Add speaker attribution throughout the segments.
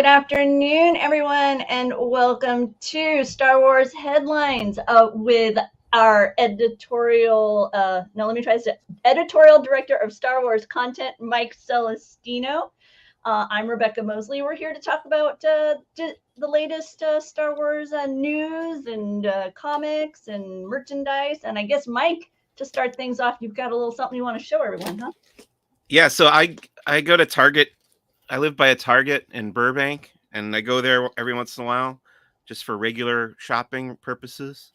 Speaker 1: Good afternoon, everyone, and welcome to Star Wars Headlines with our editorial, editorial director of Star Wars content, Mike Celestino. I'm Rebecca Mosley. We're here to talk about the latest Star Wars news and comics and merchandise. And I guess, Mike, to start things off, you've got a little something you want to show everyone, huh?
Speaker 2: Yeah, so I go to Target. I live by a Target in Burbank, and I go there every once in a while just for regular shopping purposes.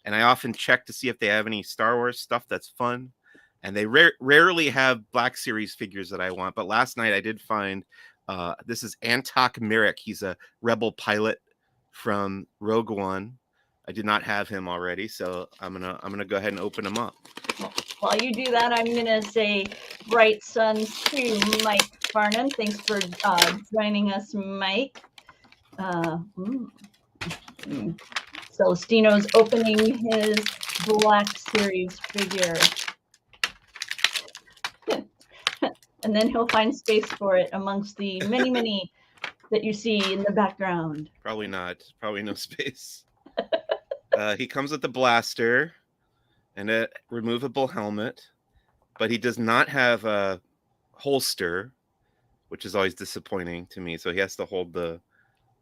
Speaker 2: And I often check to see if they have any Star Wars stuff that's fun. And they rarely have Black Series figures that I want. But last night I did find this is Antok Merrick. He's a rebel pilot from Rogue One. I did not have him already, so I'm gonna go ahead and open him up.
Speaker 1: While you do that, I'm gonna say bright suns to Mike Farnham. Thanks for joining us, Mike. Celestino's opening his Black Series figure. And then he'll find space for it amongst the many, many that you see in the background.
Speaker 2: Probably not. Probably no space. He comes with a blaster and a removable helmet, but he does not have a holster, which is always disappointing to me. So he has to hold the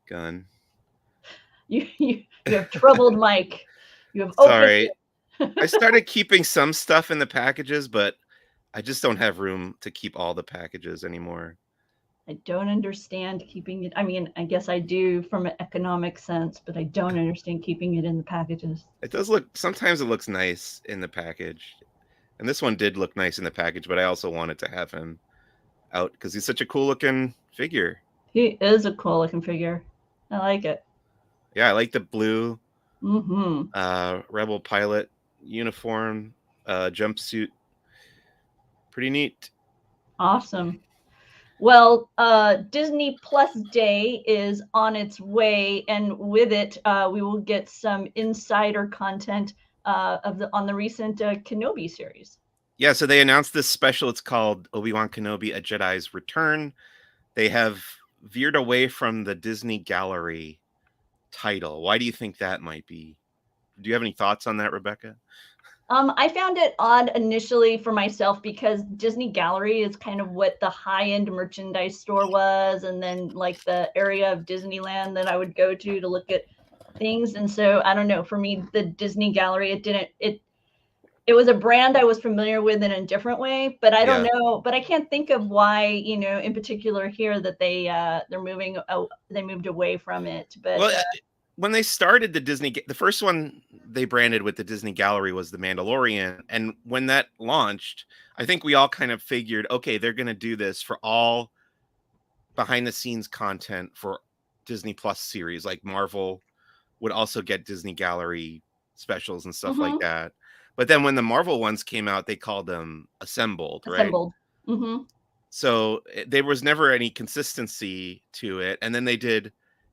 Speaker 2: gun.
Speaker 1: You have troubled Mike. You have
Speaker 2: Sorry. I started keeping some stuff in the packages, but I just don't have room to keep all the packages anymore.
Speaker 1: I don't understand keeping it. I mean, I guess I do from an economic sense, but I don't understand keeping it in the packages.
Speaker 2: It does look, sometimes it looks nice in the package. And this one did look nice in the package, but I also wanted to have him out because he's such a cool looking figure.
Speaker 1: He is a cool looking figure. I like it.
Speaker 2: Yeah, I like the blue
Speaker 1: rebel
Speaker 2: pilot uniform, jumpsuit. Pretty neat.
Speaker 1: Awesome. Well, Disney Plus Day is on its way, and with it, we will get some insider content on the recent Kenobi series.
Speaker 2: Yeah, so they announced this special. It's called Obi-Wan Kenobi: A Jedi's Return. They have veered away from the Disney Gallery title. Why do you think that might be? Do you have any thoughts on that, Rebecca?
Speaker 1: I found it odd initially for myself because Disney Gallery is kind of what the high-end merchandise store was, and then like the area of Disneyland that I would go to look at things. And so I don't know, for me, the Disney Gallery, it was a brand I was familiar with in a different way, but I don't know, but I can't think of why, in particular here that they moved away from it. But
Speaker 2: when they started the first one they branded with the Disney Gallery was the Mandalorian. And when that launched, I think we all kind of figured, okay, they're going to do this for all behind the scenes content for Disney Plus series. Like Marvel would also get Disney Gallery specials and stuff like that. But then when the Marvel ones came out, they called them Assembled, right?
Speaker 1: Mm-hmm.
Speaker 2: So there was never any consistency to it. And then they did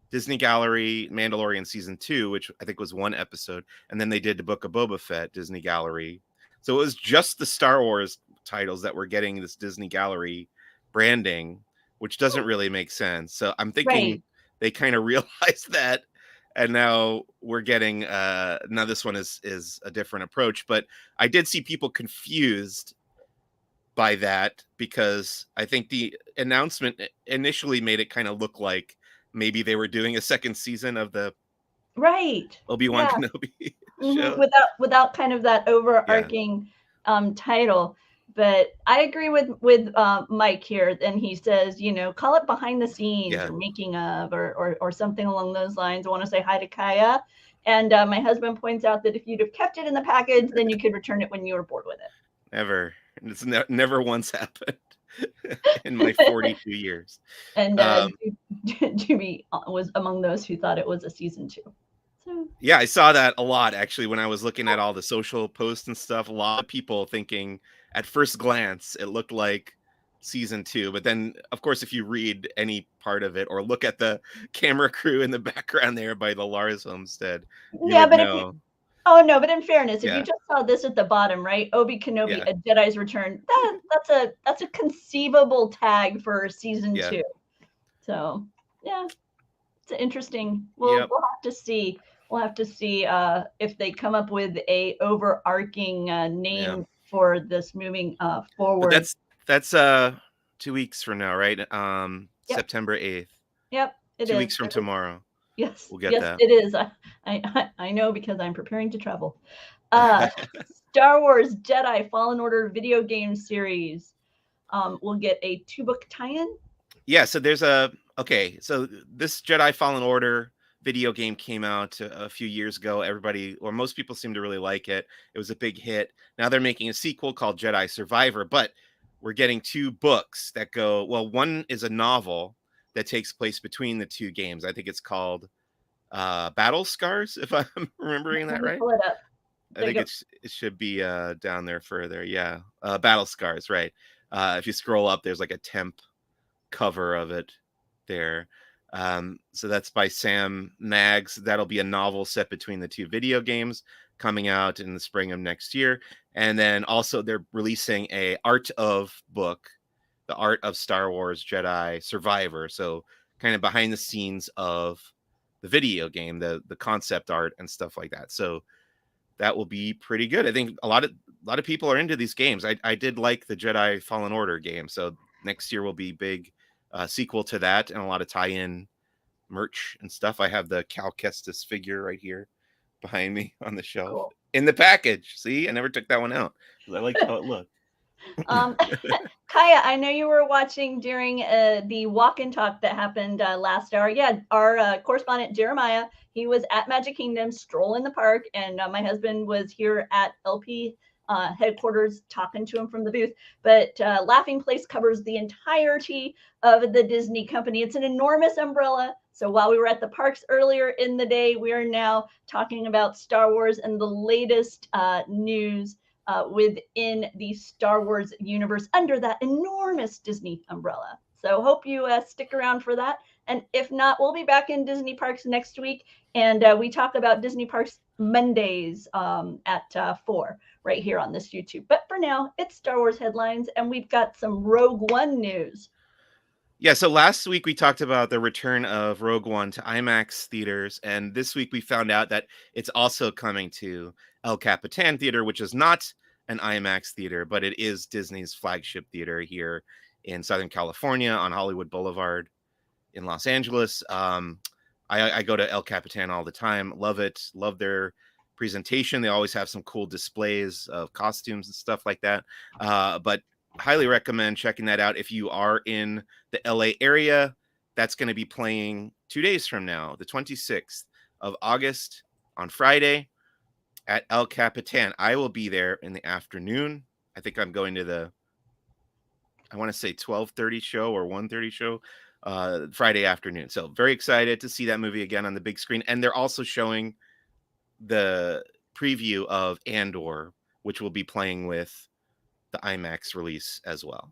Speaker 2: Disney Gallery Mandalorian season 2, which I think was one episode, and then they did the Book of Boba Fett Disney Gallery. So it was just the Star Wars titles that were getting this Disney Gallery branding, which doesn't really make sense. So I'm thinking they kind of realized that, and now we're getting now this one is a different approach. But I did see people confused by that because I think the announcement initially made it kind of look like maybe they were doing a second season of the Obi-Wan Kenobi show.
Speaker 1: Without kind of that overarching title. But I agree with Mike here, and he says, call it behind the scenes or making of or something along those lines. I want to say hi to Kaya. And my husband points out that if you'd have kept it in the package, then you could return it when you were bored with it.
Speaker 2: Never. It's never once happened in my 42 years.
Speaker 1: And Juby was among those who thought it was a season 2. So.
Speaker 2: Yeah, I saw that a lot, actually, when I was looking at all the social posts and stuff. A lot of people thinking at first glance it looked like season 2. But then, of course, if you read any part of it or look at the camera crew in the background there by the Lars homestead,
Speaker 1: Oh no, but in fairness, if you just saw this at the bottom, right? Obi Kenobi, A Jedi's Return. That's a conceivable tag for season 2. So Yeah, it's interesting.
Speaker 2: Yep.
Speaker 1: We'll have to see. We'll have to see if they come up with a overarching name for this moving
Speaker 2: But
Speaker 1: forward.
Speaker 2: that's 2 weeks from now, right?
Speaker 1: Yep.
Speaker 2: September 8th.
Speaker 1: Yep, it
Speaker 2: 2
Speaker 1: is.
Speaker 2: weeks from tomorrow.
Speaker 1: Yes,
Speaker 2: We'll get
Speaker 1: yes,
Speaker 2: that.
Speaker 1: it is. I know because I'm preparing to travel. Star Wars Jedi Fallen Order video game series. We'll get a 2-book tie-in.
Speaker 2: Yeah, so there's so this Jedi Fallen Order video game came out a few years ago. Everybody, or most people, seem to really like it. It was a big hit. Now they're making a sequel called Jedi Survivor, but we're getting 2 books that go, well, one is a novel that takes place between the 2 games. I think it's called Battle Scars, if I'm remembering that right.
Speaker 1: Pull it up.
Speaker 2: I think it should be down there further. Yeah, Battle Scars, right. If you scroll up, there's like a temp cover of it there. So that's by Sam Maggs. That'll be a novel set between the 2 video games coming out in the spring of next year. And then also they're releasing a art of book, the art of Star Wars Jedi Survivor. So kind of behind the scenes of the video game, the concept art and stuff like that. So that will be pretty good. I think a lot of people are into these games. I did like the Jedi Fallen Order game. So next year will be big sequel to that, and a lot of tie-in merch and stuff. I have the Cal Kestis figure right here behind me on the shelf. Cool. In the package. See, I never took that one out because I liked how it looked.
Speaker 1: Kaya, I know you were watching during the walk and talk that happened last hour. Yeah, our correspondent Jeremiah, he was at Magic Kingdom, strolling the park, and my husband was here at LP headquarters talking to him from the booth. But Laughing Place covers the entirety of the Disney company. It's an enormous umbrella. So while we were at the parks earlier in the day, we are now talking about Star Wars and the latest news within the Star Wars universe under that enormous Disney umbrella. So hope you stick around for that. And if not, we'll be back in Disney Parks next week. And we talk about Disney Parks Mondays at 4 right here on this YouTube. But for now, it's Star Wars headlines, and we've got some Rogue One news.
Speaker 2: Yeah, so last week we talked about the return of Rogue One to IMAX theaters, and this week we found out that it's also coming to El Capitan Theater, which is not an IMAX theater, but it is Disney's flagship theater here in Southern California on Hollywood Boulevard in Los Angeles. I go to El Capitan all the time. Love it. Love their presentation. They always have some cool displays of costumes and stuff like that. But highly recommend checking that out if you are in the LA area. That's going to be playing 2 days from now, the 26th of August on Friday at El Capitan. I will be there in the afternoon. I think I'm going to I want to say 12:30 show or 1:30 show Friday afternoon. So very excited to see that movie again on the big screen. And they're also showing the preview of Andor, which will be playing with the IMAX release as well.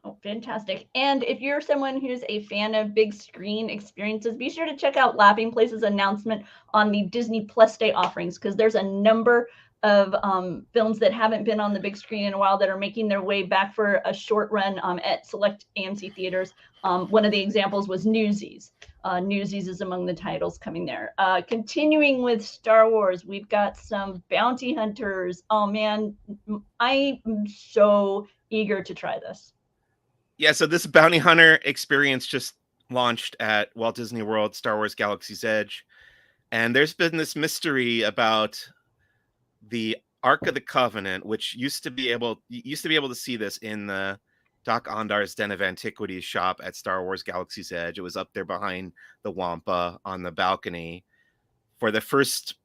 Speaker 1: Oh, fantastic. And if you're someone who's a fan of big screen experiences, be sure to check out Laughing Place's announcement on the Disney Plus Day offerings, because there's a number of films that haven't been on the big screen in a while that are making their way back for a short run at select AMC theaters. One of the examples was Newsies. Newsies is among the titles coming there. Continuing with Star Wars, we've got some Bounty Hunters. Oh man, I'm so eager to try this.
Speaker 2: Yeah, so this Bounty Hunter experience just launched at Walt Disney World, Star Wars Galaxy's Edge. And there's been this mystery about the Ark of the Covenant, which used to be able to see this in the Doc Ondar's Den of Antiquities shop at Star Wars Galaxy's Edge. It was up there behind the Wampa on the balcony for the first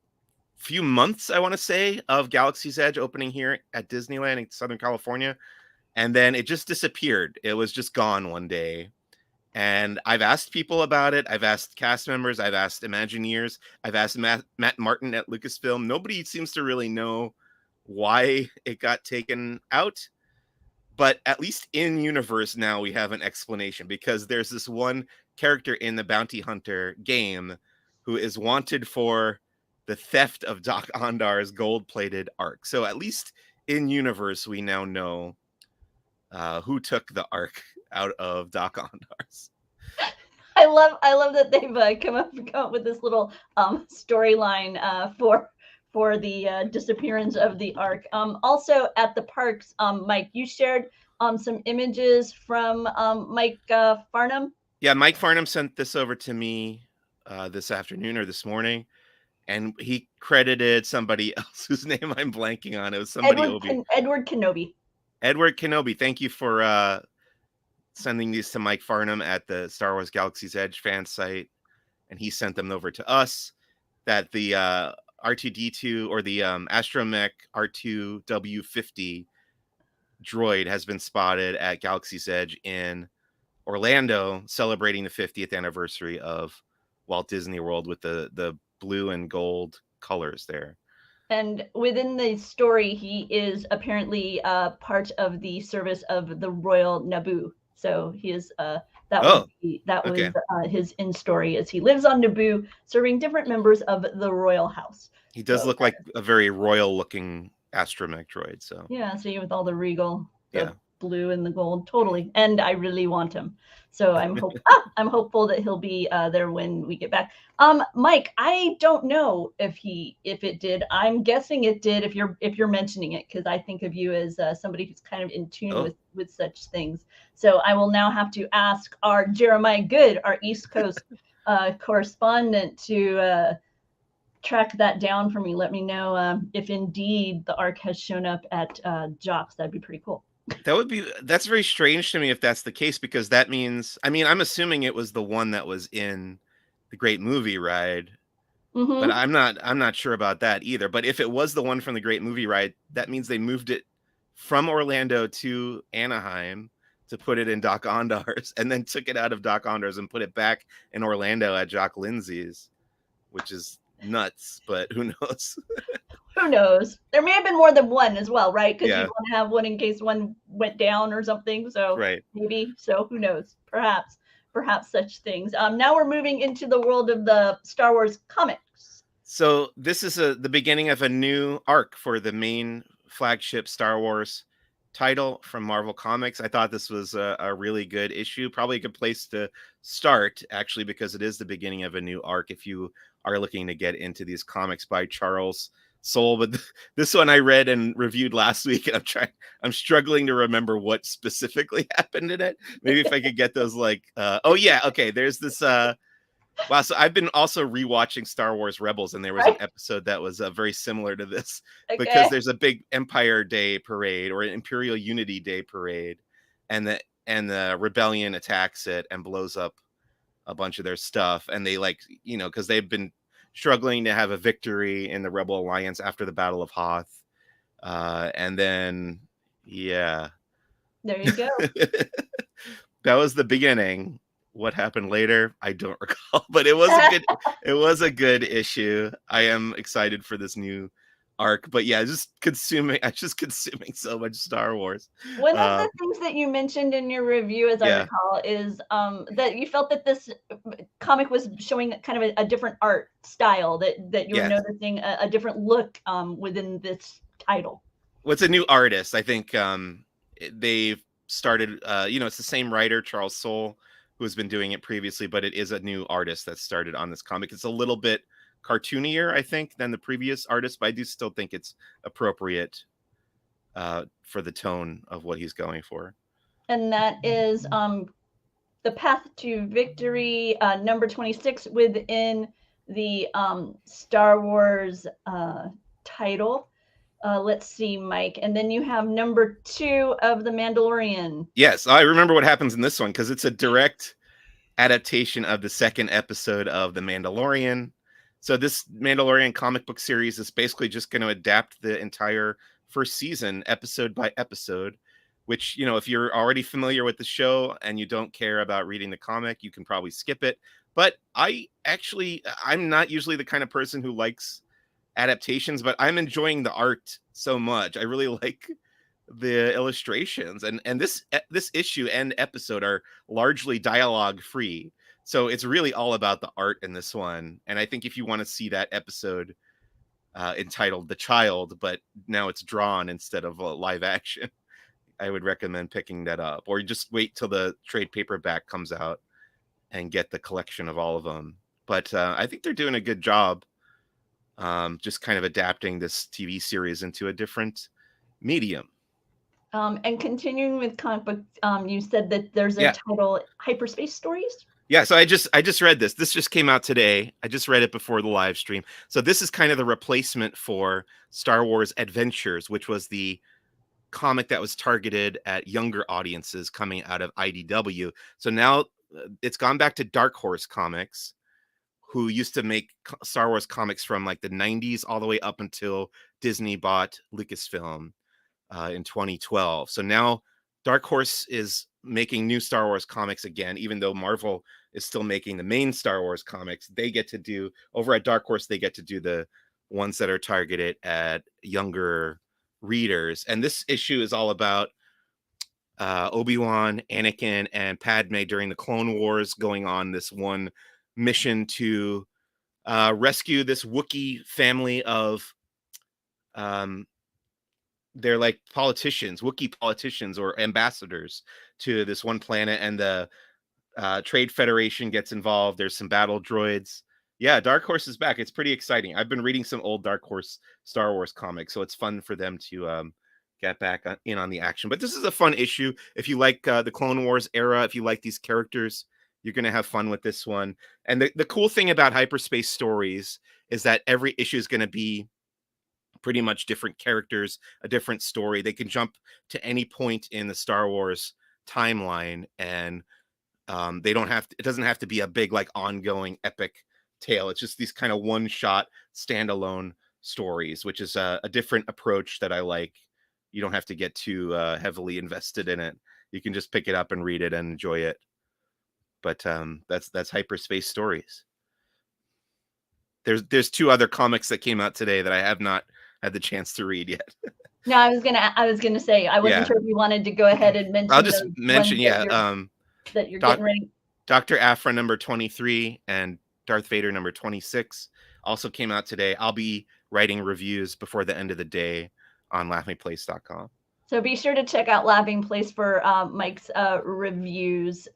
Speaker 2: few months, I want to say, of Galaxy's Edge opening here at Disneyland in Southern California. And then it just disappeared. It was just gone one day. And I've asked people about it. I've asked cast members. I've asked Imagineers. I've asked Matt Martin at Lucasfilm. Nobody seems to really know why it got taken out. But at least in universe now we have an explanation, because there's this one character in the Bounty Hunter game who is wanted for the theft of Doc Ondar's gold-plated Ark. So at least in universe we now know who took the Ark out of Doc Ondar's.
Speaker 1: I love that they've come up with this little storyline for the disappearance of the Ark. Also at the parks, Mike, you shared some images from Mike Farnham.
Speaker 2: Yeah, Mike Farnham sent this over to me this afternoon or this morning, and he credited somebody else whose name I'm blanking on. It was somebody
Speaker 1: Edward Kenobi.
Speaker 2: Edward Kenobi. Thank you for sending these to Mike Farnham at the Star Wars Galaxy's Edge fan site, and he sent them over to us. That the R2D2 or the Astromech R2W50 droid has been spotted at Galaxy's Edge in Orlando, celebrating the 50th anniversary of Walt Disney World with the blue and gold colors there.
Speaker 1: And within the story, he is apparently part of the service of the Royal Naboo. So he is was his in story, as he lives on Naboo, serving different members of the royal house.
Speaker 2: He does look like a very royal looking astromech droid. So
Speaker 1: yeah, see, with all the regal, blue and the gold, totally. And I really want him. So I'm hopeful that he'll be there when we get back. Mike, I don't know if it did. I'm guessing it did if you're mentioning it, because I think of you as somebody who's kind of in tune with such things. So I will now have to ask our Jeremiah Good, our East Coast correspondent, to track that down for me. Let me know if indeed the Ark has shown up at Jock's. That'd be pretty cool.
Speaker 2: That's very strange to me if that's the case, because that means, I mean, I'm assuming it was the one that was in the Great Movie Ride, but I'm not sure about that either. But if it was the one from the Great Movie Ride, that means they moved it from Orlando to Anaheim to put it in Doc Ondar's, and then took it out of Doc Ondar's and put it back in Orlando at Jock Lindsay's, which is nuts, but who knows?
Speaker 1: Who knows? There may have been more than one as well, right? Because you want to have one in case one went down or something. So maybe. So who knows? Perhaps such things. Now we're moving into the world of the Star Wars comics.
Speaker 2: So this is the beginning of a new arc for the main flagship Star Wars title from Marvel Comics. I thought this was a really good issue. Probably a good place to start, actually, because it is the beginning of a new arc if you are looking to get into these comics by Charles Soule. But this one I read and reviewed last week, and I'm struggling to remember what specifically happened in it. Maybe if I could get those there's this wow, so I've been also rewatching Star Wars Rebels, and there was an episode that was very similar to this, because there's a big Empire Day parade or an Imperial Unity Day parade, and the rebellion attacks it and blows up a bunch of their stuff, and they because they've been struggling to have a victory in the Rebel Alliance after the Battle of Hoth, and then there
Speaker 1: you go.
Speaker 2: That was the beginning. What happened later, I don't recall, but it was a good issue. I am excited for this new arc, but just consuming so much Star Wars.
Speaker 1: One of the things that you mentioned in your review, as I recall, is that you felt that this comic was showing kind of a different art style, that you were noticing a different look within this title.
Speaker 2: Well, it's a new artist. I think they've started, it's the same writer, Charles Soule, who has been doing it previously, but it is a new artist that started on this comic. It's a little bit cartoonier, I think, than the previous artist, but I do still think it's appropriate for the tone of what he's going for.
Speaker 1: And that is The Path to Victory, number 26 within the Star Wars title. Let's see, Mike. And then you have number 2 of The Mandalorian.
Speaker 2: Yes, I remember what happens in this one, because it's a direct adaptation of the second episode of The Mandalorian. So this Mandalorian comic book series is basically just going to adapt the entire first season, episode by episode, which, if you're already familiar with the show and you don't care about reading the comic, you can probably skip it. But I'm not usually the kind of person who likes adaptations, but I'm enjoying the art so much. I really like the illustrations, and this issue and episode are largely dialogue free, so it's really all about the art in this one. And I think if you want to see that episode entitled The Child, but now it's drawn instead of live action, I would recommend picking that up, or just wait till the trade paperback comes out and get the collection of all of them. But I think they're doing a good job, just kind of adapting this TV series into a different medium.
Speaker 1: And continuing with comic book, you said that there's a title, Hyperspace Stories.
Speaker 2: Yeah, so I just read this. This just came out today. I just read it before the live stream. So this is kind of the replacement for Star Wars Adventures, which was the comic that was targeted at younger audiences coming out of IDW. So now it's gone back to Dark Horse Comics, who used to make Star Wars comics from like the 90s all the way up until Disney bought Lucasfilm in 2012. So now Dark Horse is making new Star Wars comics again, even though Marvel is still making the main Star Wars comics. They get to do, over at Dark Horse, they get to do the ones that are targeted at younger readers. And this issue is all about Obi-Wan, Anakin, and Padme during the Clone Wars, going on this one mission to rescue this Wookiee family of they're like politicians, Wookiee politicians or ambassadors to this one planet, and the Trade Federation gets involved. There's some battle droids. Yeah, Dark Horse is back. It's pretty exciting. I've been reading some old Dark Horse Star Wars comics, so it's fun for them to get back in on the action. But this is a fun issue. If you like the Clone Wars era, if you like these characters, you're going to have fun with this one. And the cool thing about Hyperspace Stories is that every issue is going to be pretty much different characters, a different story. They can jump to any point in the Star Wars timeline, and they don't have to, it doesn't have to be a big like ongoing epic tale. It's just these kind of one-shot standalone stories, which is a different approach that I like. You don't have to get too heavily invested in it. You can just pick it up and read it and enjoy it. But that's Hyperspace Stories. There's two other comics that came out today that I have not had the chance to read yet.
Speaker 1: No, I was gonna say, I wasn't sure if you wanted to go ahead and mention.
Speaker 2: I'll just mention,
Speaker 1: that you're getting ready.
Speaker 2: Dr. Aphra number 23 and Darth Vader number 26 also came out today. I'll be writing reviews before the end of the day on laughingplace.com.
Speaker 1: So be sure to check out Laughing Place for Mike's reviews.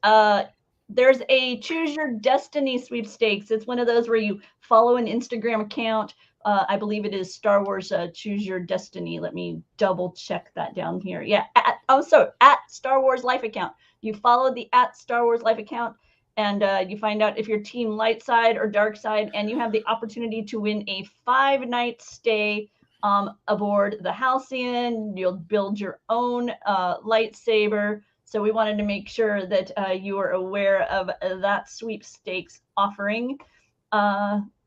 Speaker 1: There's a Choose Your Destiny Sweepstakes. It's one of those where you follow an Instagram account. I believe it is Star Wars Choose Your Destiny. Let me double check that down here. Yeah, at Star Wars Life account. You follow the at Star Wars Life account, and you find out if you're team light side or dark side, and you have the opportunity to win a 5-night stay aboard the Halcyon. You'll build your own lightsaber. So we wanted to make sure that you are aware of that sweepstakes offering.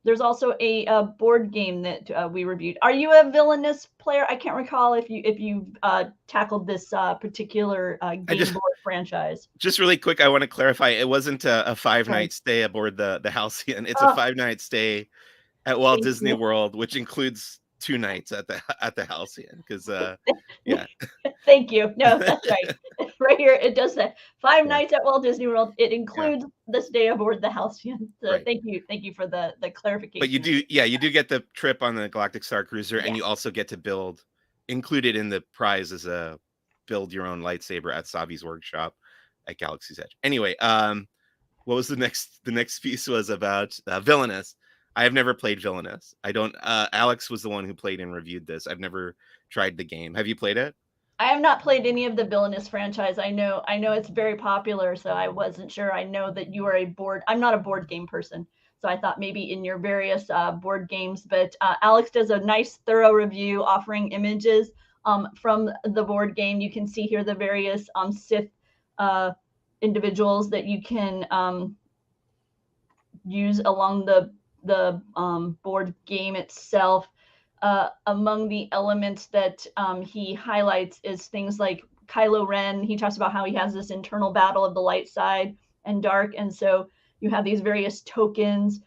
Speaker 1: There's also a board game that we reviewed. Are you a Villainous player? I can't recall if you tackled this particular board franchise.
Speaker 2: Just really quick, I want to clarify. It wasn't a 5-night stay aboard the Halcyon. It's a 5-night stay at Walt Disney World, which includes 2 nights at the Halcyon. Because
Speaker 1: Thank you. No, that's right. Right here it does that. 5 nights at Walt Disney World. It includes the stay aboard the Halcyon. So thank you for the clarification.
Speaker 2: But you do get the trip on the Galactic Star Cruiser, and you also get to build, included in the prize is a build your own lightsaber at Savi's workshop at Galaxy's Edge. Anyway, what was the next piece was about Villainous. I have never played Villainous. I don't. Alex was the one who played and reviewed this. I've never tried the game. Have you played it?
Speaker 1: I have not played any of the Villainous franchise. I know it's very popular, so I wasn't sure. I know that you are I'm not a board game person, so I thought maybe in your various board games. But Alex does a nice, thorough review offering images from the board game. You can see here the various Sith individuals that you can use along the board game itself. Among the elements that he highlights is things like Kylo Ren. He talks about how he has this internal battle of the light side and dark. And so you have these various tokens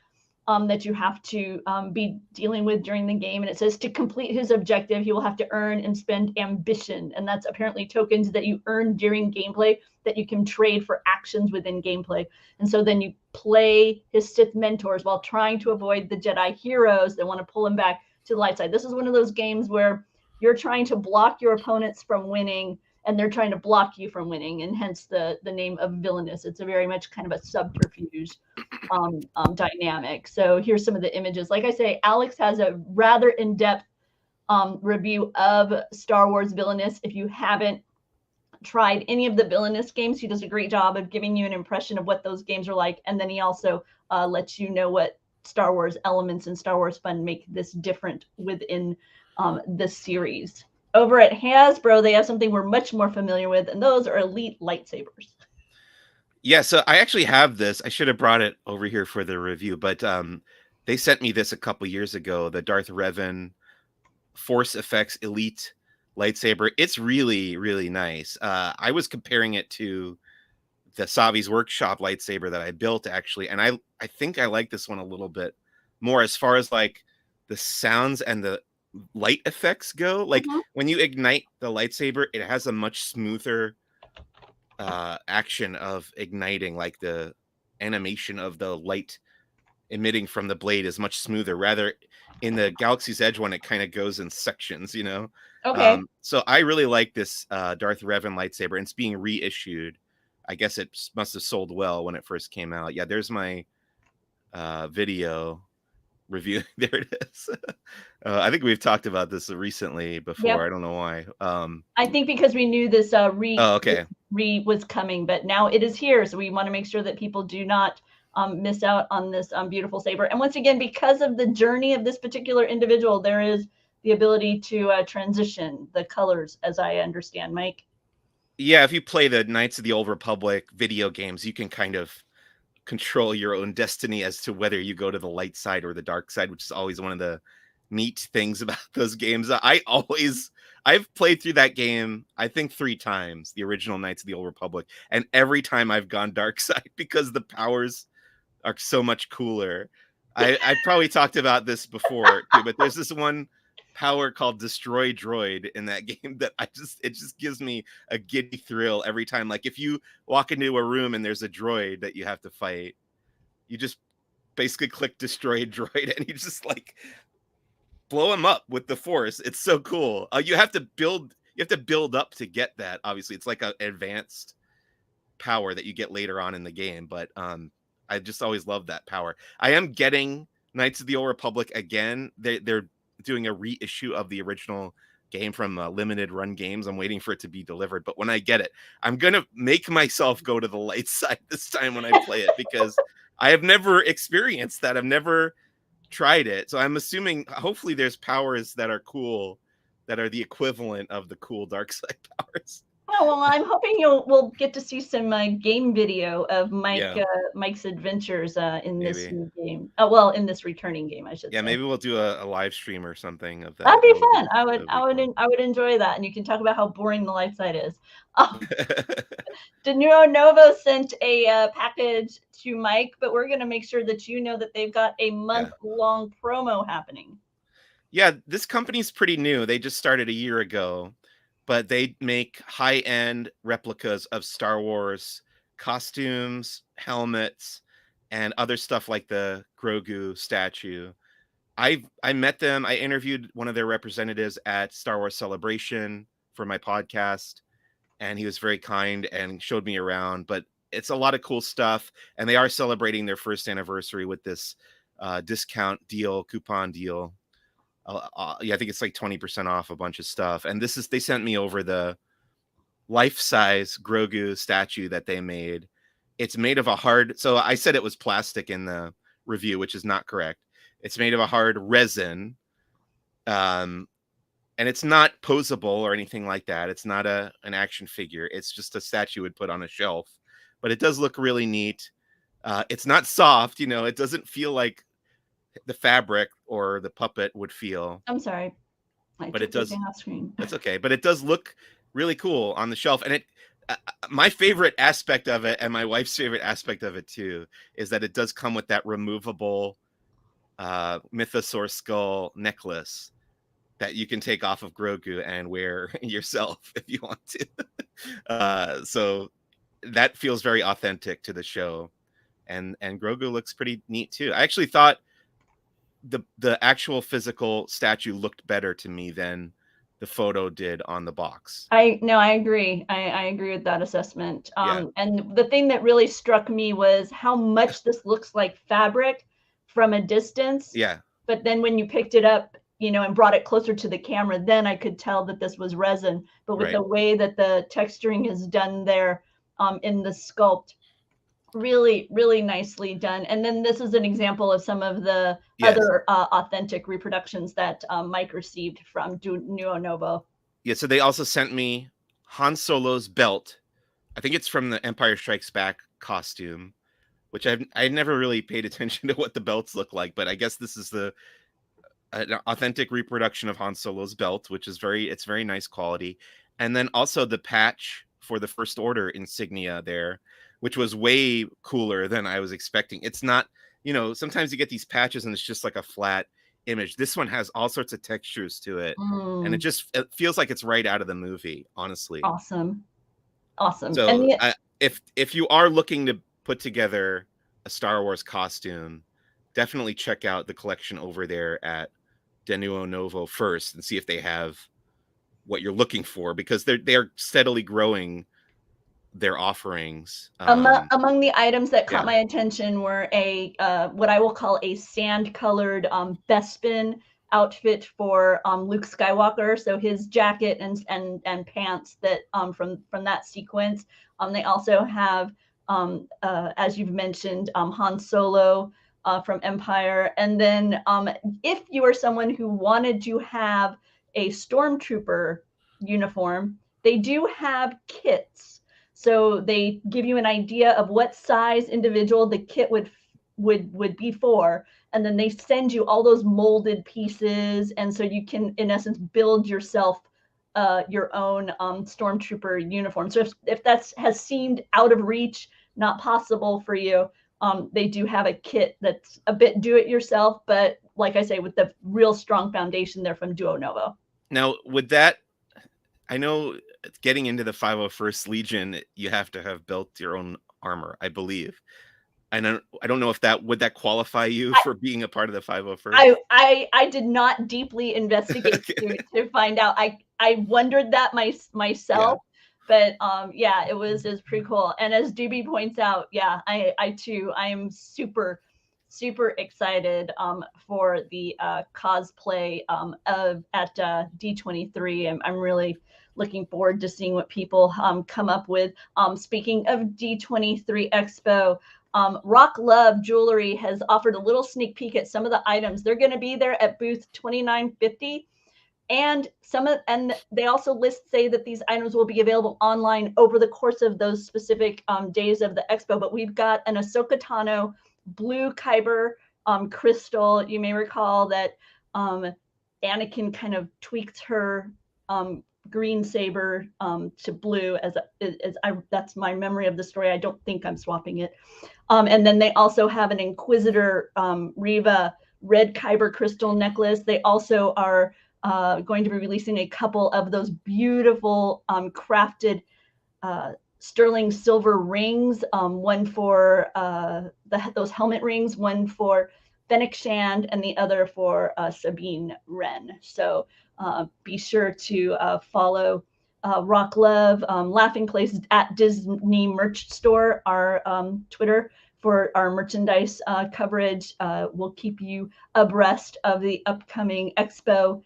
Speaker 1: that you have to be dealing with during the game. And it says to complete his objective, he will have to earn and spend ambition. And that's apparently tokens that you earn during gameplay that you can trade for actions within gameplay. And so then you play his Sith mentors while trying to avoid the Jedi heroes that want to pull him back to the light side. This is one of those games where you're trying to block your opponents from winning, and they're trying to block you from winning, and hence the name of Villainous. It's a very much kind of a subterfuge dynamic. So here's some of the images. Like I say, Alex has a rather in-depth review of Star Wars Villainous. If you haven't tried any of the Villainous games, he does a great job of giving you an impression of what those games are like, and then he also lets you know what Star Wars elements and Star Wars fun make this different within the series. Over at Hasbro, they have something we're much more familiar with, and those are elite lightsabers.
Speaker 2: Yeah, so I actually have this. I should have brought it over here for the review, but they sent me this a couple years ago, the Darth Revan Force Effects Elite lightsaber. It's really, really nice. I was comparing it to the Savi's Workshop lightsaber that I built, actually, and I think I like this one a little bit more as far as like the sounds and the light effects go. Like when you ignite the lightsaber, it has a much smoother action of igniting. Like the animation of the light emitting from the blade is much smoother. Rather, in the Galaxy's Edge one, it kind of goes in sections, you know.
Speaker 1: Okay.
Speaker 2: So I really like this Darth Revan lightsaber, and it's being reissued. I guess it must have sold well when it first came out. Yeah, there's my video review. There it is. I think we've talked about this recently before.
Speaker 1: Yep.
Speaker 2: I don't know why.
Speaker 1: I think because we knew this
Speaker 2: okay.
Speaker 1: was coming, but now it is here, so we want to make sure that people do not miss out on this beautiful saber. And once again, because of the journey of this particular individual, there is the ability to transition the colors, as I understand, Mike.
Speaker 2: Yeah, if you play the Knights of the Old Republic video games, you can kind of control your own destiny as to whether you go to the light side or the dark side, which is always one of the neat things about those games. I've played through that game, I think 3 times, the original Knights of the Old Republic, and every time I've gone dark side because the powers are so much cooler. I've probably talked about this before too, but there's this one power called Destroy Droid in that game that it just gives me a giddy thrill every time. Like if you walk into a room and there's a droid that you have to fight, you just basically click Destroy Droid and you just like blow him up with the Force. It's so cool. You have to build up to get that. Obviously, it's like an advanced power that you get later on in the game, but I just always loved that power. I am getting Knights of the Old Republic again. They're doing a reissue of the original game from Limited Run Games. I'm waiting for it to be delivered, but when I get it, I'm gonna make myself go to the light side this time when I play it because I have never experienced that. I've never tried it, so I'm assuming hopefully there's powers that are cool, that are the equivalent of the cool dark side powers.
Speaker 1: Oh, well, I'm hoping we'll get to see some game video of Mike's adventures in this new game. Well, in this returning game, I should say.
Speaker 2: Yeah, maybe we'll do a live stream or something of that.
Speaker 1: That'd be fun. I would enjoy that, and you can talk about how boring the light side is. Denuo Novo sent a package to Mike, but we're going to make sure that you know that they've got a month-long promo happening.
Speaker 2: Yeah, this company's pretty new. They just started a year ago. But they make high-end replicas of Star Wars costumes, helmets, and other stuff like the Grogu statue. I met them. I interviewed one of their representatives at Star Wars Celebration for my podcast, and he was very kind and showed me around. But it's a lot of cool stuff, and they are celebrating their first anniversary with this discount deal, coupon deal. Yeah, I think it's like 20% off a bunch of stuff. And they sent me over the life-size Grogu statue that they made. It's made of so I said it was plastic in the review, which is not correct. It's made of a hard resin. And it's not posable or anything like that. It's not an action figure. It's just a statue you would put on a shelf. But it does look really neat. It's not soft, it doesn't feel like the fabric or the puppet would feel.
Speaker 1: I'm sorry,
Speaker 2: but it does.
Speaker 1: Off screen.
Speaker 2: That's okay, but it does look really cool on the shelf. And my favorite aspect of it, and my wife's favorite aspect of it too, is that it does come with that removable mythosaur skull necklace that you can take off of Grogu and wear yourself if you want to. So that feels very authentic to the show, and Grogu looks pretty neat too. I actually thought the actual physical statue looked better to me than the photo did on the box.
Speaker 1: I agree. I agree with that assessment. And the thing that really struck me was how much this looks like fabric from a distance.
Speaker 2: Yeah.
Speaker 1: But then when you picked it up, you know, and brought it closer to the camera, then I could tell that this was resin. But with the way that the texturing is done there in the sculpt, really, really nicely done. And then this is an example of some of the other authentic reproductions that Mike received from Denuo Novo.
Speaker 2: Yeah, so they also sent me Han Solo's belt. I think it's from the Empire Strikes Back costume, which I never really paid attention to what the belts look like, but I guess this is an authentic reproduction of Han Solo's belt, which is it's very nice quality. And then also the patch for the First Order insignia there, which was way cooler than I was expecting. It's not, you know, sometimes you get these patches and it's just like a flat image. This one has all sorts of textures to it. And it feels like it's right out of the movie, honestly.
Speaker 1: Awesome.
Speaker 2: So and if you are looking to put together a Star Wars costume, definitely check out the collection over there at Denuo Novo first and see if they have what you're looking for, because they're steadily growing their offerings.
Speaker 1: Among the items that caught my attention were a what I will call a sand-colored Bespin outfit for Luke Skywalker, so his jacket and pants that from that sequence. They also have as you've mentioned, Han Solo from Empire. And then if you are someone who wanted to have a stormtrooper uniform, they do have kits. So they give you an idea of what size individual the kit would be for, and then they send you all those molded pieces, and so you can, in essence, build yourself your own stormtrooper uniform. So if that has seemed out of reach, not possible for you, they do have a kit that's a bit do-it-yourself, but like I say, with the real strong foundation there from Denuo Novo.
Speaker 2: Now, with that, I know getting into the 501st Legion, you have to have built your own armor, I believe. I don't know if that would qualify you for being a part of the 501st.
Speaker 1: I did not deeply investigate to find out. I wondered that myself, but it was pretty cool. And as Doobie points out, I too am super excited for the cosplay at D23. I'm really looking forward to seeing what people come up with. Speaking of D23 Expo, Rock Love Jewelry has offered a little sneak peek at some of the items. They're going to be there at booth 2950, and they also say that these items will be available online over the course of those specific days of the expo. But we've got an Ahsoka Tano blue kyber crystal. You may recall that Anakin kind of tweaked her green saber to blue that's my memory of the story. I don't think I'm swapping it. And then they also have an Inquisitor Reva red kyber crystal necklace. They also are going to be releasing a couple of those beautiful crafted sterling silver rings, one for those helmet rings, one for Fennec Shand, and the other for Sabine Wren. So be sure to follow Rock Love, Laughing Place at Disney Merch Store, our Twitter, for our merchandise coverage. We'll keep you abreast of the upcoming expo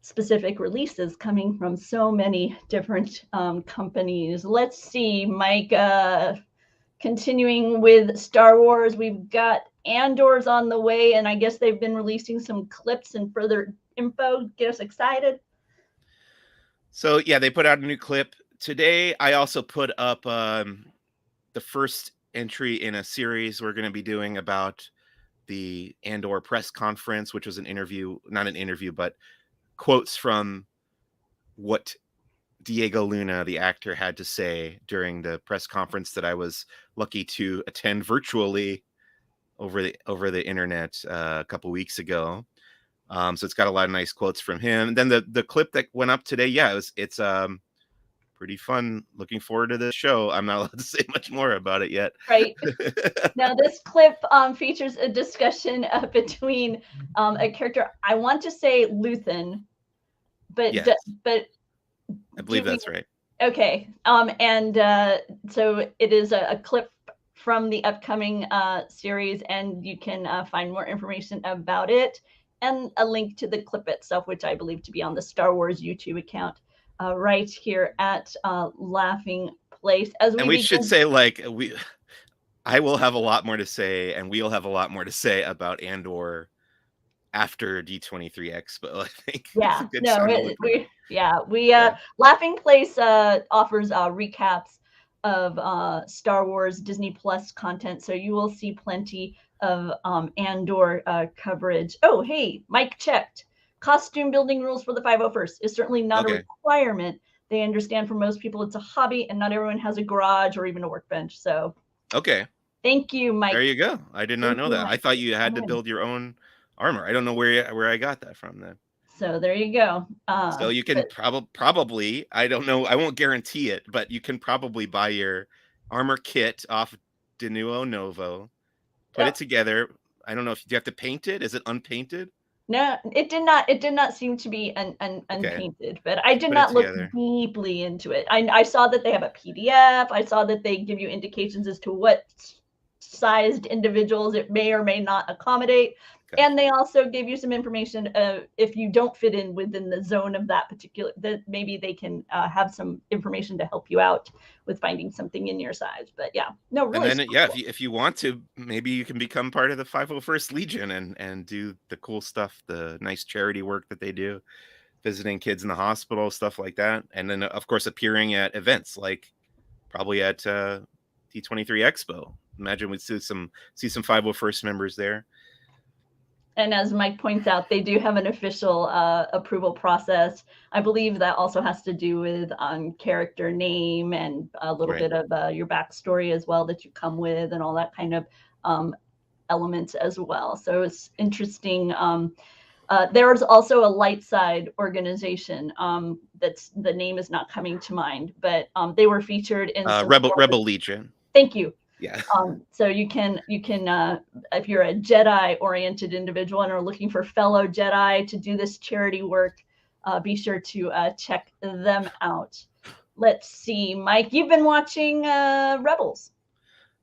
Speaker 1: specific releases coming from so many different companies. Let's see, Mike, continuing with Star Wars, we've got Andor's on the way, and I guess they've been releasing some clips and further info. Get us excited.
Speaker 2: So yeah, they put out a new clip today. I also put up the first entry in a series we're going to be doing about the Andor press conference, which was not an interview, but quotes from what Diego Luna, the actor, had to say during the press conference that I was lucky to attend virtually over the internet a couple weeks ago. So it's got a lot of nice quotes from him. And then the clip that went up today, it's pretty fun. Looking forward to the show. I'm not allowed to say much more about it yet.
Speaker 1: Right. Now, this clip features a discussion between a character, I want to say Luthen, but
Speaker 2: Yes,
Speaker 1: but
Speaker 2: I believe
Speaker 1: do we?
Speaker 2: that's right.
Speaker 1: Okay. And so it is a clip from the upcoming series, and you can find more information about it and a link to the clip itself, which I believe to be on the Star Wars YouTube account right here at Laughing Place. As
Speaker 2: And
Speaker 1: we
Speaker 2: we should
Speaker 1: begin,
Speaker 2: say, like, I will have a lot more to say, and we'll have a lot more to say about Andor after D23 Expo. I think it's a
Speaker 1: yeah,
Speaker 2: good
Speaker 1: no,
Speaker 2: time to look for that.
Speaker 1: we
Speaker 2: Yeah.
Speaker 1: Laughing Place offers recaps of Star Wars Disney Plus content, so you will see plenty of Andor coverage. Oh, hey, Mike checked. Costume building rules for the 501st is certainly not a
Speaker 2: Okay.
Speaker 1: requirement. They understand for most people it's a hobby, and not everyone has a garage or even a workbench. So
Speaker 2: Okay.
Speaker 1: thank you,
Speaker 2: There
Speaker 1: Mike.
Speaker 2: you go. I did not
Speaker 1: Thank
Speaker 2: know
Speaker 1: you,
Speaker 2: that. I
Speaker 1: Mike.
Speaker 2: thought you had to
Speaker 1: Okay.
Speaker 2: build your own armor. I don't know where I got that from then.
Speaker 1: So there you go.
Speaker 2: So you can
Speaker 1: But
Speaker 2: probably, I don't know, I won't guarantee it, but you can probably buy your armor kit off Denuo Novo, put it together. I don't know if you have to paint it. Is it unpainted?
Speaker 1: no, it did not. It did not seem to be
Speaker 2: Okay.
Speaker 1: unpainted, but I did
Speaker 2: Put it
Speaker 1: not look
Speaker 2: together.
Speaker 1: deeply into it. I saw that they have a PDF. I saw that they give you indications as to what sized individuals it may or may not accommodate. And
Speaker 2: Gotcha.
Speaker 1: they also gave you some information if you don't fit in within the zone of that particular, that maybe they can have some information to help you out with finding something in your size. But yeah, no,
Speaker 2: And
Speaker 1: really
Speaker 2: then,
Speaker 1: super
Speaker 2: yeah,
Speaker 1: cool.
Speaker 2: if you want to, maybe you can become part of the 501st Legion and do the cool stuff, the nice charity work that they do, visiting kids in the hospital, stuff like that. And then, of course, appearing at events like probably at D23 Expo. Imagine we'd see some 501st members there.
Speaker 1: And as Mike points out, they do have an official approval process. I believe that also has to do with character name and a little
Speaker 2: Right.
Speaker 1: bit of your backstory as well that you come with and all that kind of elements as well. So it's interesting. There is also a light side organization that's the name is not coming to mind, but they were featured in some Star Wars.
Speaker 2: Rebel Legion.
Speaker 1: Thank you.
Speaker 2: Yeah.
Speaker 1: So you can if you're a Jedi oriented individual and are looking for fellow Jedi to do this charity work, be sure to check them out. Let's see, Mike, you've been watching Rebels.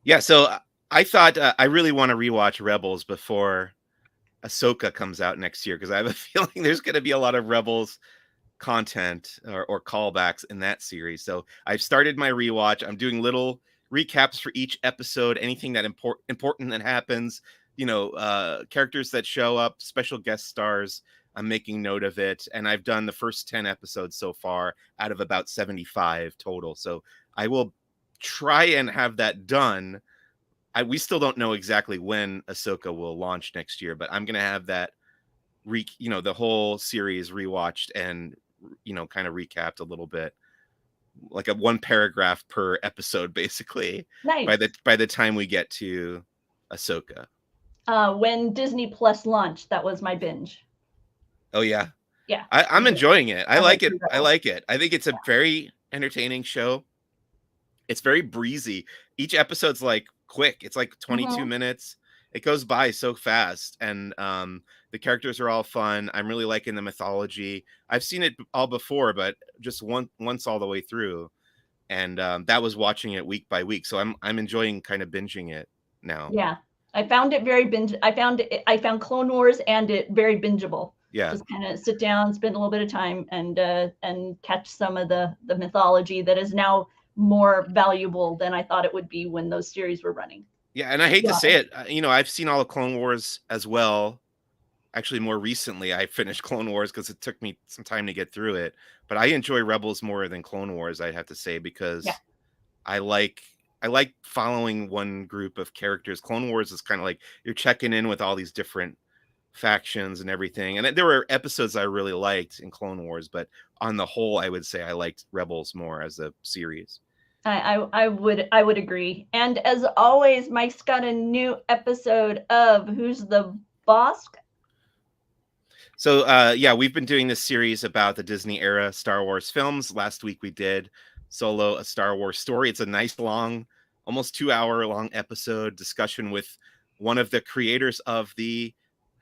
Speaker 2: Yeah. So I thought I really want to rewatch Rebels before Ahsoka comes out next year because I have a feeling there's going to be a lot of Rebels content or callbacks in that series. So I've started my rewatch. I'm doing little recaps for each episode, anything that important that happens, characters that show up, special guest stars. I'm making note of it, and I've done the first 10 episodes so far out of about 75 total. So I will try and have that done. We still don't know exactly when Ahsoka will launch next year, but I'm gonna have that the whole series rewatched and kind of recapped a little bit, like a one paragraph per episode, basically.
Speaker 1: Nice.
Speaker 2: By the time we get to Ahsoka.
Speaker 1: When Disney Plus launched, that was my binge.
Speaker 2: Oh yeah,
Speaker 1: Yeah,
Speaker 2: I'm enjoying it. I like it. I
Speaker 1: Rebels.
Speaker 2: like it. I think it's a very entertaining show. It's very breezy. Each episode's like quick. It's like 22 minutes. It goes by so fast, and the characters are all fun. I'm really liking the mythology. I've seen it all before, but just once all the way through, and that was watching it week by week. So I'm enjoying kind of binging it now.
Speaker 1: Yeah, I found it very binge. I found Clone Wars and it very bingeable.
Speaker 2: Yeah.
Speaker 1: Just kind of sit down, spend a little bit of time, and catch some of the mythology that is now more valuable than I thought it would be when those series were running.
Speaker 2: Yeah, and I hate to say it, I've seen all the Clone Wars as well. Actually, more recently, I finished Clone Wars because it took me some time to get through it. But I enjoy Rebels more than Clone Wars, I have to say, because I like following one group of characters. Clone Wars is kind of like you're checking in with all these different factions and everything. And there were episodes I really liked in Clone Wars, but on the whole, I would say I liked Rebels more as a series.
Speaker 1: I would agree. And as always, Mike's got a new episode of Who's the Bossk?
Speaker 2: So yeah, we've been doing this series about the Disney era Star Wars films. Last week we did Solo, a Star Wars story. It's a nice long, almost 2-hour long episode discussion with one of the creators of the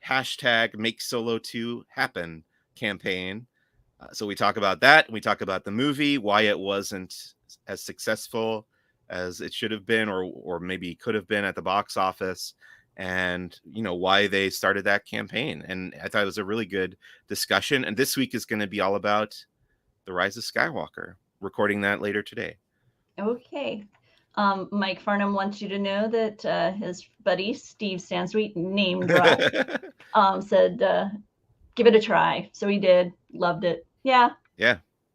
Speaker 2: hashtag Make Solo 2 Happen campaign. So we talk about that. We talk about the movie, why it wasn't as successful as it should have been, or maybe could have been at the box office, and why they started that campaign. And I thought it was a really good discussion. And this week is going to be all about The Rise of Skywalker. Recording that later today.
Speaker 1: Okay. Mike Farnham wants you to know that his buddy Steve Sansweet, name drop, said give it a try. So he did. Loved it. Yeah.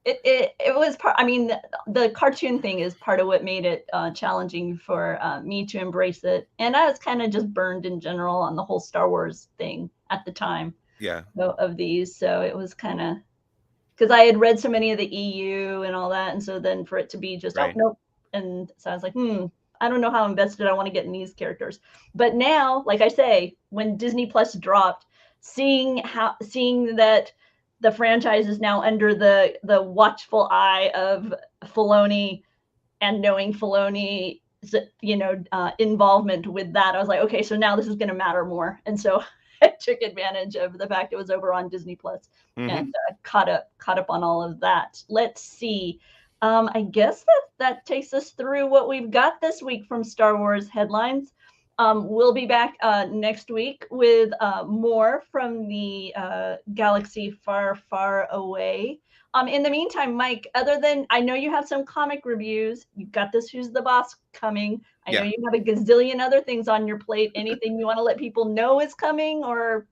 Speaker 1: It was part. I mean, the cartoon thing is part of what made it challenging for me to embrace it. And I was kind of just burned in general on the whole Star Wars thing at the time.
Speaker 2: Yeah.
Speaker 1: Of these, so it was kind of because I had read so many of the EU and all that, and so then for it to be just
Speaker 2: right.
Speaker 1: oh nope, and so I was like, I don't know how invested I want to get in these characters. But now, like I say, when Disney Plus dropped, seeing that the franchise is now under the watchful eye of Filoni, and knowing Filoni's involvement with that, I was like, okay, so now this is going to matter more. And so I took advantage of the fact it was over on Disney Plus and caught up on all of that. Let's see. I guess that takes us through what we've got this week from Star Wars headlines. We'll be back next week with more from the galaxy far, far away. In the meantime, Mike, other than, I know you have some comic reviews, you've got this Who's the Boss coming. I know you have a gazillion other things on your plate. Anything you want to let people know is coming, or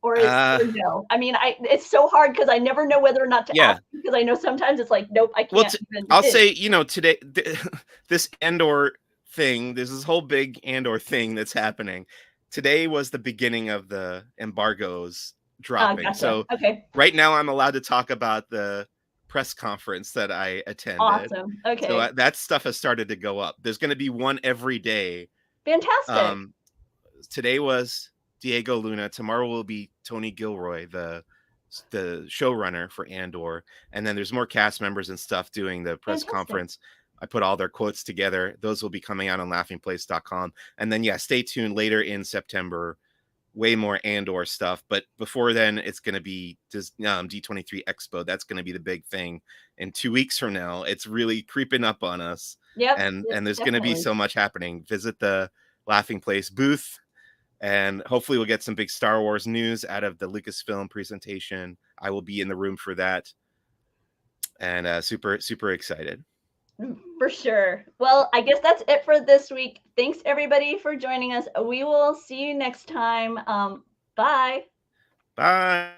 Speaker 1: no? I mean, it's so hard because I never know whether or not to ask, because I know sometimes it's like, nope, I can't.
Speaker 2: I'll say, today, this Andor thing, there's this whole big Andor thing that's happening. Today was the beginning of the embargoes dropping.
Speaker 1: Gotcha.
Speaker 2: So right now I'm allowed to talk about the press conference that I attended.
Speaker 1: Awesome. Okay.
Speaker 2: So that stuff has started to go up. There's going to be one every day.
Speaker 1: Fantastic.
Speaker 2: Today was Diego Luna. Tomorrow will be Tony Gilroy, the showrunner for Andor. And then there's more cast members and stuff doing the press conference. I put all their quotes together. Those will be coming out on laughingplace.com. And then, stay tuned later in September. Way more Andor stuff. But before then, it's going to be D23 Expo. That's going to be the big thing in 2 weeks from now. It's really creeping up on us.
Speaker 1: Yep.
Speaker 2: And there's going to be so much happening. Visit the Laughing Place booth. And hopefully we'll get some big Star Wars news out of the Lucasfilm presentation. I will be in the room for that. And super, super excited.
Speaker 1: For sure. Well, I guess that's it for this week. Thanks, everybody, for joining us. We will see you next time. Bye.
Speaker 2: Bye.